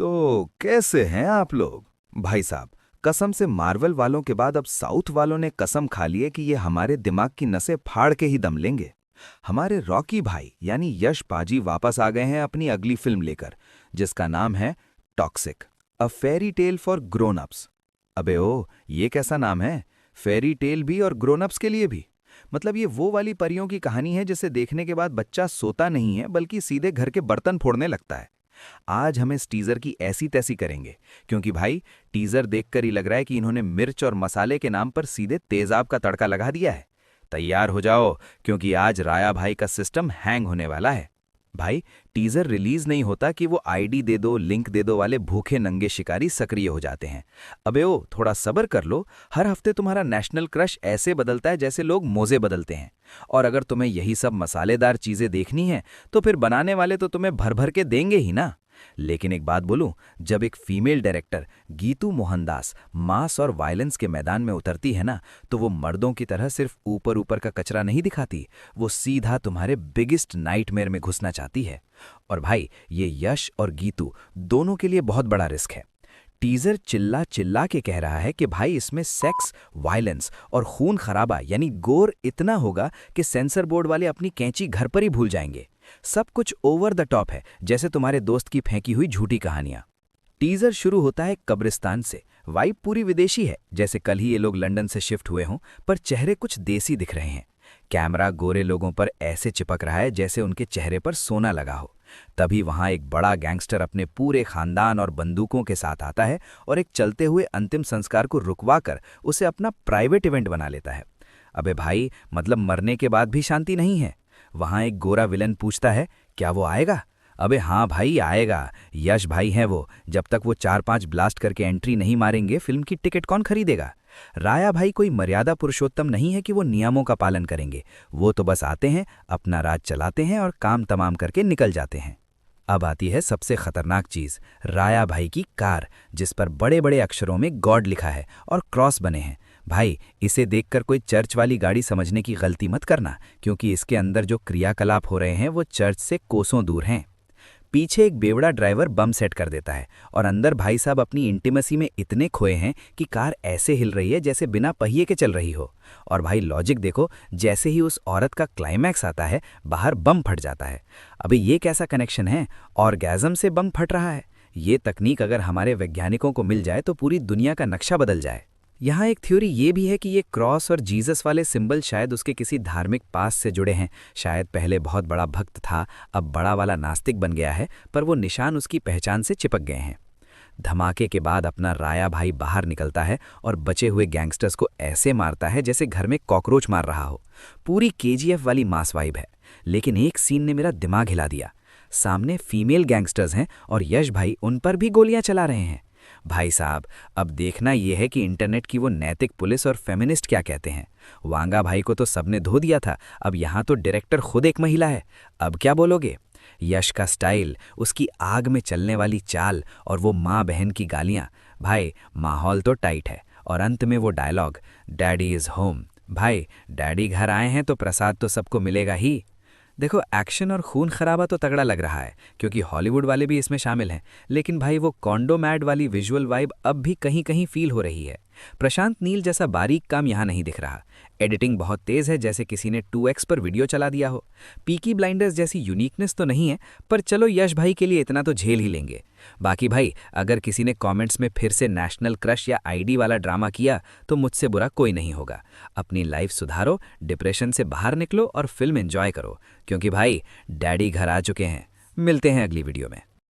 तो कैसे हैं आप लोग? भाई साहब, कसम से मार्वल वालों के बाद अब साउथ वालों ने कसम खा ली है कि ये हमारे दिमाग की नसें फाड़ के ही दम लेंगे। हमारे रॉकी भाई यानी यश पाजी वापस आ गए हैं अपनी अगली फिल्म लेकर, जिसका नाम है toxic, a fairy tale for grown ups. अबे ओ, ये कैसा नाम है? फेरी टेल भी और ग्रोन अप्स के लिए भी? मतलब ये वो वाली परियों की कहानी है जिसे देखने के बाद बच्चा सोता नहीं है बल्कि सीधे घर के बर्तन फोड़ने लगता है। आज हम इस टीजर की ऐसी तैसी करेंगे, क्योंकि भाई टीजर देखकर ही लग रहा है कि इन्होंने मिर्च और मसाले के नाम पर सीधे तेजाब का तड़का लगा दिया है। तैयार हो जाओ, क्योंकि आज राया भाई का सिस्टम हैंग होने वाला है। भाई, टीजर रिलीज नहीं होता कि वो आईडी दे दो, लिंक दे दो वाले भूखे नंगे शिकारी सक्रिय हो जाते हैं। अबे ओ, थोड़ा सब्र कर लो। हर हफ्ते तुम्हारा नेशनल क्रश ऐसे बदलता है जैसे लोग मोजे बदलते हैं। और अगर तुम्हें यही सब मसालेदार चीजें देखनी है तो फिर बनाने वाले तो तुम्हें भर भर के देंगे ही ना। लेकिन एक बात बोलूं, जब एक फीमेल डायरेक्टर गीतू मोहनदास मास और वायलेंस के मैदान में उतरती है ना, तो वो मर्दों की तरह सिर्फ ऊपर ऊपर का कचरा नहीं दिखाती, वो सीधा तुम्हारे बिगेस्ट नाइटमेयर में घुसना चाहती है। और भाई, ये यश और गीतू दोनों के लिए बहुत बड़ा रिस्क है। टीजर चिल्ला चिल्ला के कह रहा है कि भाई इसमें सेक्स, वायलेंस और खून खराबा यानी गोर इतना होगा कि सेंसर बोर्ड वाले अपनी कैंची घर पर ही भूल जाएंगे। सब कुछ ओवर द टॉप है, जैसे तुम्हारे दोस्त की फेंकी हुई झूठी कहानियां। टीजर शुरू होता है कब्रिस्तान से। वाइब पूरी विदेशी है, जैसे कल ही ये लोग लंदन से शिफ्ट हुए हों, पर चेहरे कुछ देसी दिख रहे हैं। कैमरा गोरे लोगों पर ऐसे चिपक रहा है जैसे उनके चेहरे पर सोना लगा हो। तभी वहां एक बड़ा गैंगस्टर अपने पूरे खानदान और बंदूकों के साथ आता है और एक चलते हुए अंतिम संस्कार को रुकवाकर उसे अपना प्राइवेट इवेंट बना लेता है। अबे भाई, मतलब मरने के बाद भी शांति नहीं है। वहां एक गोरा विलन पूछता है, क्या वो आएगा? अबे हाँ भाई, आएगा। यश भाई हैं वो। जब तक वो 4-5 ब्लास्ट करके एंट्री नहीं मारेंगे, फिल्म की टिकट कौन खरीदेगा? राया भाई कोई मर्यादा पुरुषोत्तम नहीं है कि वो नियमों का पालन करेंगे। वो तो बस आते हैं, अपना राज चलाते हैं और काम तमाम करके निकल जाते हैं। अब आती है सबसे खतरनाक चीज, राया भाई की कार, जिस पर बड़े बड़े अक्षरों में गॉड लिखा है और क्रॉस बने हैं। भाई, इसे देखकर कोई चर्च वाली गाड़ी समझने की गलती मत करना, क्योंकि इसके अंदर जो क्रियाकलाप हो रहे हैं वो चर्च से कोसों दूर हैं। पीछे एक बेवड़ा ड्राइवर बम सेट कर देता है और अंदर भाई साहब अपनी इंटीमेसी में इतने खोए हैं कि कार ऐसे हिल रही है जैसे बिना पहिए के चल रही हो। और भाई लॉजिक देखो, जैसे ही उस औरत का क्लाइमैक्स आता है, बाहर बम फट जाता है। अबे ये कैसा कनेक्शन है? ऑर्गेज़म से बम फट रहा है। ये तकनीक अगर हमारे वैज्ञानिकों को मिल जाए तो पूरी दुनिया का नक्शा बदल जाए। यहाँ एक थ्योरी ये भी है कि ये क्रॉस और जीसस वाले सिंबल शायद उसके किसी धार्मिक पास से जुड़े हैं। शायद पहले बहुत बड़ा भक्त था, अब बड़ा वाला नास्तिक बन गया है, पर वो निशान उसकी पहचान से चिपक गए हैं। धमाके के बाद अपना राया भाई बाहर निकलता है और बचे हुए गैंगस्टर्स को ऐसे मारता है जैसे घर में कॉकरोच मार रहा हो। पूरी केजीएफ वाली मास वाइब है। लेकिन एक सीन ने मेरा दिमाग हिला दिया। सामने फीमेल गैंगस्टर्स हैं और यश भाई उन पर भी गोलियां चला रहे हैं। भाई साहब, अब देखना यह है कि इंटरनेट की वो नैतिक पुलिस और फेमिनिस्ट क्या कहते हैं। वांगा भाई को तो सबने धो दिया था, अब यहाँ तो डायरेक्टर खुद एक महिला है। अब क्या बोलोगे? यश का स्टाइल, उसकी आग में चलने वाली चाल और वो माँ बहन की गालियाँ। भाई, माहौल तो टाइट है। और अंत में वो डायलॉग, डैडी इज़ होम। भाई, डैडी घर आए हैं तो प्रसाद तो सबको मिलेगा ही। देखो, एक्शन और खून खराबा तो तगड़ा लग रहा है, क्योंकि हॉलीवुड वाले भी इसमें शामिल हैं। लेकिन भाई, वो कॉन्डो मैड वाली विजुअल वाइब अब भी कहीं कहीं फील हो रही है। प्रशांत नील जैसा बारीक काम यहाँ नहीं दिख रहा। एडिटिंग बहुत तेज है, जैसे किसी ने 2x पर वीडियो चला दिया हो। पीकी ब्लाइंडर्स जैसी यूनिकनेस तो नहीं है, पर चलो यश भाई के लिए इतना तो झेल ही लेंगे। बाकी भाई, अगर किसी ने कमेंट्स में फिर से नेशनल क्रश या आईडी वाला ड्रामा किया तो मुझसे बुरा कोई नहीं होगा। अपनी लाइफ सुधारो, डिप्रेशन से बाहर निकलो और फिल्म एंजॉय करो, क्योंकि भाई डैडी घर आ चुके हैं। मिलते हैं अगली वीडियो में।